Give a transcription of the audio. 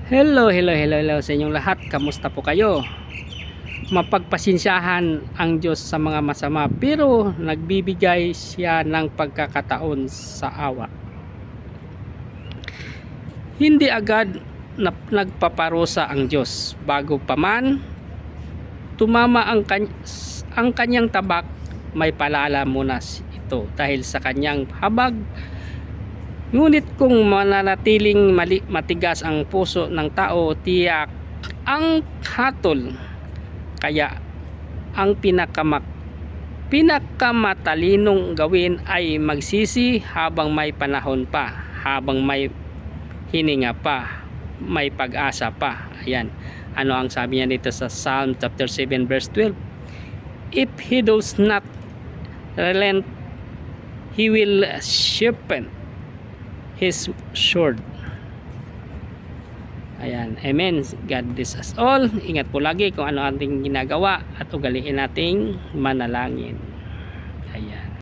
Hello sa inyong lahat. Kamusta po kayo? Mapagpasensyahan ang Diyos sa mga masama, pero nagbibigay siya ng pagkakataon sa awa. Hindi agad nagpaparusa ang Diyos. Bago pa man tumama ang kanyang tabak, may paalala muna ito dahil sa kanyang habag. Ngunit kung mananatiling matigas ang puso ng tao, tiyak ang hatol. Kaya ang pinakamatalinong gawin ay magsisi habang may panahon pa, habang may hininga pa, may pag-asa pa. Ayan. Ano ang sabi niya dito sa Psalm chapter 7 verse 12? If he does not relent, he will sharpen his sword. Ayan, amen. God bless us all. Ingat po lagi kung ano ating ginagawa at ugaliin nating manalangin. Ayan.